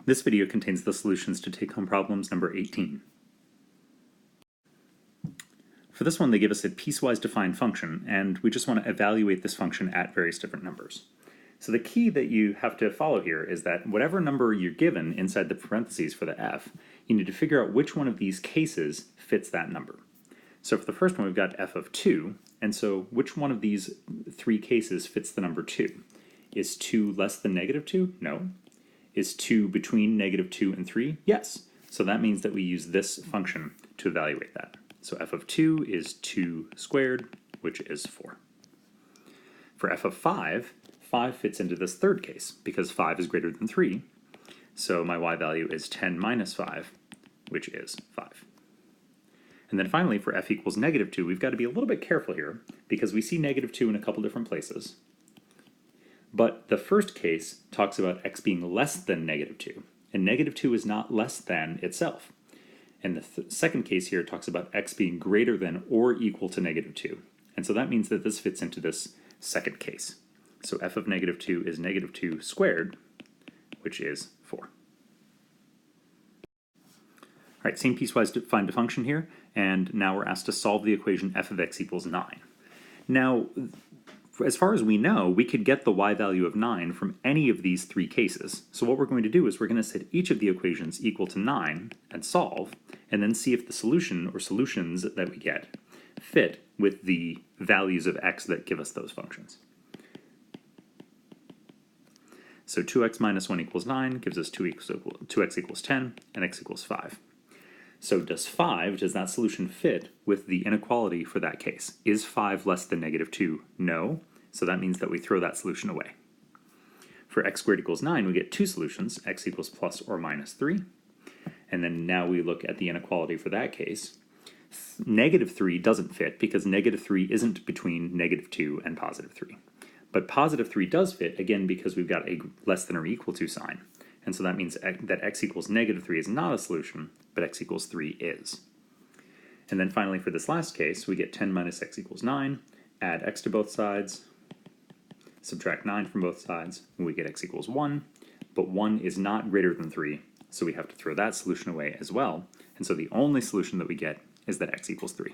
This video contains the solutions to take-home problems number 18. For this one, they give us a piecewise defined function, and we just want to evaluate this function at various different numbers. So the key that you have to follow here is that whatever number you're given inside the parentheses for the f, you need to figure out which one of these cases fits that number. So for the first one, we've got f of 2, and so which one of these three cases fits the number 2? Is 2 less than negative 2? No. Is 2 between negative 2 and 3? Yes. So that means that we use this function to evaluate that. So f of 2 is 2 squared, which is 4. For f of 5, 5 fits into this third case because 5 is greater than 3. So my y value is 10 minus 5, which is 5. And then finally, for f equals negative 2, we've got to be a little bit careful here because we see negative 2 in a couple different places. But the first case talks about x being less than negative 2, and negative 2 is not less than itself. And the second case here talks about x being greater than or equal to negative 2. And so that means that this fits into this second case. So f of negative 2 is negative 2 squared, which is 4. All right, same piecewise defined function here, and now we're asked to solve the equation f of x equals 9. Now, as far as we know, we could get the y value of 9 from any of these three cases. So what we're going to do is we're going to set each of the equations equal to 9 and solve, and then see if the solution or solutions that we get fit with the values of x that give us those functions. So 2x minus 1 equals 9 gives us 2x equals 10, and x equals 5. So does that solution fit with the inequality for that case? Is 5 less than negative 2? No. So that means that we throw that solution away. For x squared equals 9, we get two solutions, x equals plus or minus 3. And then now we look at the inequality for that case. Negative 3 doesn't fit because negative 3 isn't between negative 2 and positive 3. But positive 3 does fit, again, because we've got a less than or equal to sign. And so that means that x equals negative 3 is not a solution, but x equals 3 is. And then finally, for this last case, we get 10 minus x equals 9, add x to both sides, subtract 9 from both sides, and we get x equals 1. But 1 is not greater than 3, so we have to throw that solution away as well. And so the only solution that we get is that x equals 3.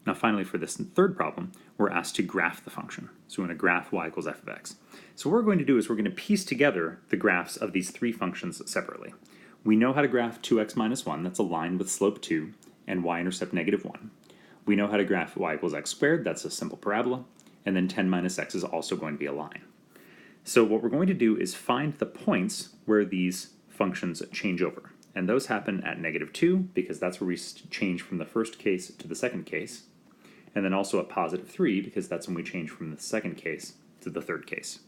Now finally, for this third problem, we're asked to graph the function. So we're going to graph y equals f of x. So what we're going to do is we're going to piece together the graphs of these three functions separately. We know how to graph 2x minus 1, that's a line with slope 2, and y-intercept negative 1. We know how to graph y equals x squared, that's a simple parabola, and then 10 minus x is also going to be a line. So what we're going to do is find the points where these functions change over. And those happen at negative 2, because that's where we change from the first case to the second case. And then also at positive 3, because that's when we change from the second case to the third case.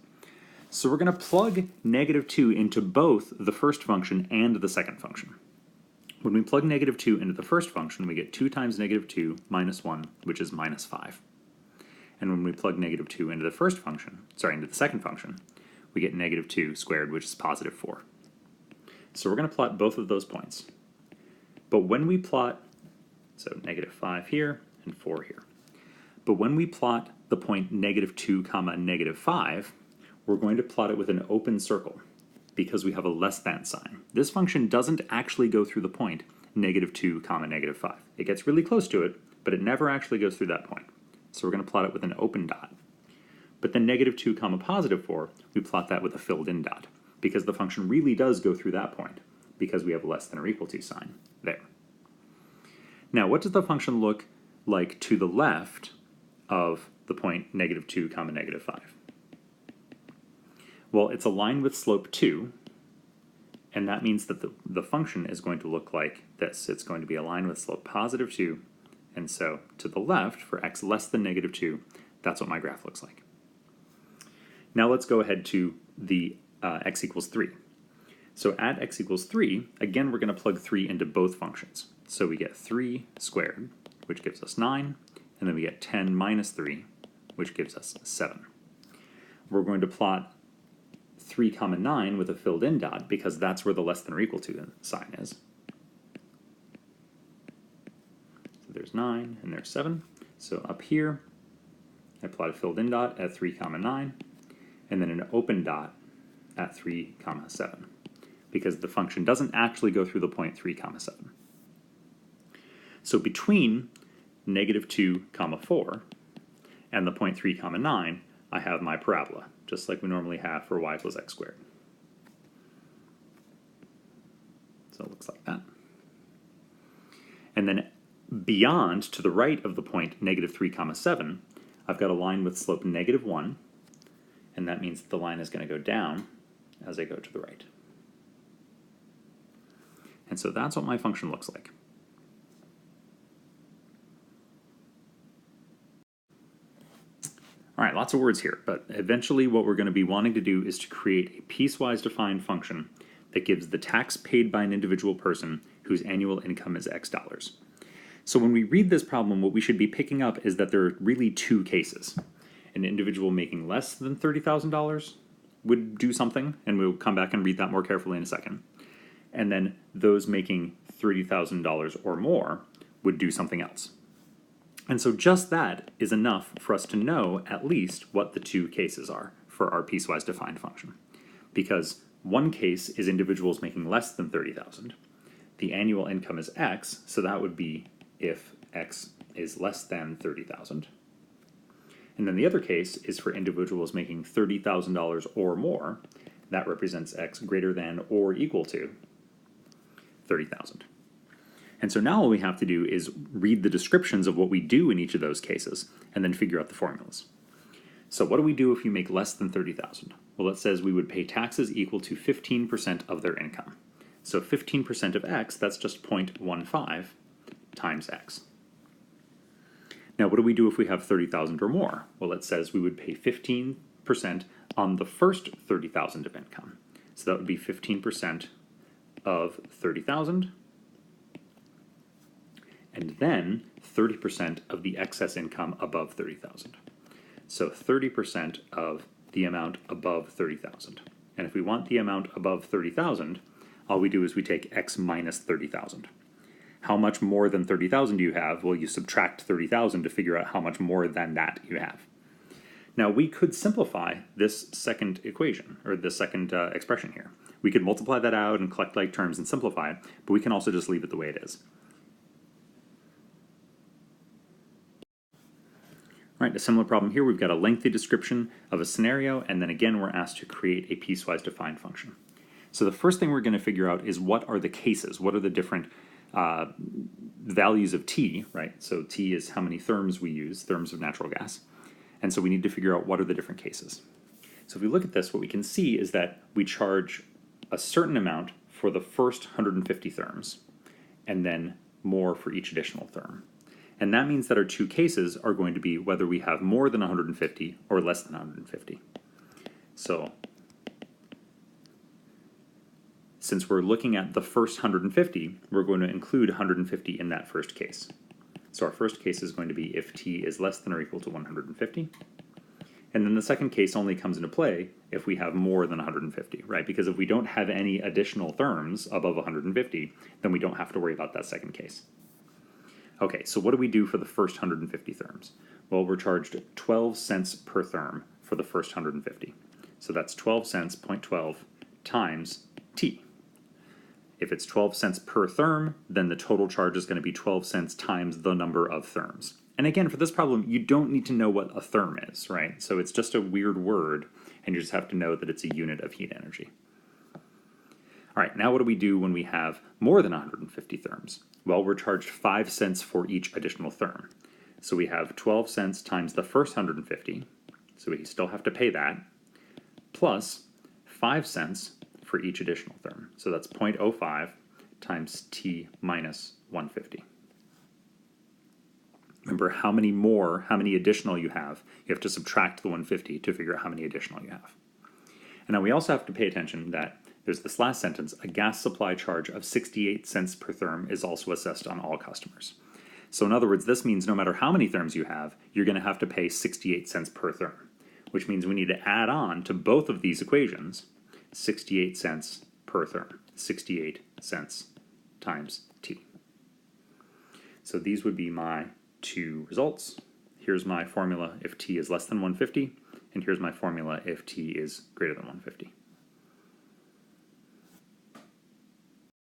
So we're going to plug negative 2 into both the first function and the second function. When we plug negative 2 into the first function, we get 2 times negative 2 minus 1, which is minus 5. And when we plug negative 2 into into the second function, we get negative 2 squared, which is positive 4. So we're going to plot both of those points. But when we plot, so negative 5 here and 4 here. But when we plot the point negative 2 comma negative 5, we're going to plot it with an open circle because we have a less than sign. This function doesn't actually go through the point negative 2 comma negative 5. It gets really close to it, but it never actually goes through that point. So we're going to plot it with an open dot. But then negative 2 comma positive 4, we plot that with a filled in dot because the function really does go through that point because we have a less than or equal to sign there. Now, what does the function look like to the left of the point negative 2 comma negative 5? Well, it's a line with slope 2, and that means that the function is going to look like this. It's going to be a line with slope positive 2, and so to the left, for x less than negative 2, that's what my graph looks like. Now let's go ahead to the x equals 3. So at x equals 3, again, we're going to plug 3 into both functions. So we get 3 squared, which gives us 9, and then we get 10 minus 3, which gives us 7. We're going to plot 3 comma 9 with a filled in dot because that's where the less than or equal to sign is. So there's 9 and there's 7. So up here, I plot a filled in dot at 3 comma 9, and then an open dot at 3, 7, because the function doesn't actually go through the point 3, 7. So between -2, 4 and the point 3, 9, I have my parabola, just like we normally have for y equals x squared. So it looks like that. And then beyond, to the right of the point -3, 7, I've got a line with slope -1, and that means that the line is going to go down as I go to the right. And so that's what my function looks like. All right, lots of words here, but eventually what we're going to be wanting to do is to create a piecewise defined function that gives the tax paid by an individual person whose annual income is X dollars. So when we read this problem, what we should be picking up is that there are really two cases. An individual making less than $30,000 would do something, and we'll come back and read that more carefully in a second. And then those making $30,000 or more would do something else. And so just that is enough for us to know at least what the two cases are for our piecewise defined function. Because one case is individuals making less than $30,000. The annual income is X, so that would be if X is less than $30,000. And then the other case is for individuals making $30,000 or more. That represents X greater than or equal to 30,000. And so now all we have to do is read the descriptions of what we do in each of those cases and then figure out the formulas. So what do we do if you make less than 30,000? Well, it says we would pay taxes equal to 15% of their income. So 15% of X, that's just 0.15 times X. Now, what do we do if we have 30,000 or more? Well, it says we would pay 15% on the first 30,000 of income. So that would be 15% of 30,000, and then 30% of the excess income above 30,000. So 30% of the amount above 30,000. And if we want the amount above 30,000, all we do is we take X minus 30,000. How much more than 30,000 do you have? Well, you subtract 30,000 to figure out how much more than that you have. Now, we could simplify this second equation, or this second expression here. We could multiply that out and collect like terms and simplify it, but we can also just leave it the way it is. All right, a similar problem here. We've got a lengthy description of a scenario, and then again, we're asked to create a piecewise defined function. So the first thing we're going to figure out is what are the cases? What are the different values of T, right? So T is how many therms we use, therms of natural gas. And so we need to figure out what are the different cases. So if we look at this, what we can see is that we charge a certain amount for the first 150 therms, and then more for each additional therm. And that means that our two cases are going to be whether we have more than 150 or less than 150. So since we're looking at the first 150, we're going to include 150 in that first case. So our first case is going to be if T is less than or equal to 150. And then the second case only comes into play if we have more than 150, right? Because if we don't have any additional therms above 150, then we don't have to worry about that second case. Okay, so what do we do for the first 150 therms? Well, we're charged 12 cents per therm for the first 150. So that's 12 cents, 0.12, times T. If it's 12 cents per therm, then the total charge is going to be 12 cents times the number of therms. And again, for this problem, you don't need to know what a therm is, right? So it's just a weird word, and you just have to know that it's a unit of heat energy. All right, now what do we do when we have more than 150 therms? Well, we're charged 5 cents for each additional therm. So we have 12 cents times the first 150, so we still have to pay that, plus 5 cents for each additional therm. So that's 0.05 times T minus 150. Remember how many additional you have to subtract the 150 to figure out how many additional you have. And now we also have to pay attention that there's this last sentence, a gas supply charge of 68 cents per therm is also assessed on all customers. So in other words, this means no matter how many therms you have, you're going to have to pay 68 cents per therm, which means we need to add on to both of these equations 68 cents per therm, 68 cents times T. So these would be my two results. Here's my formula if T is less than 150, and here's my formula if t is greater than 150.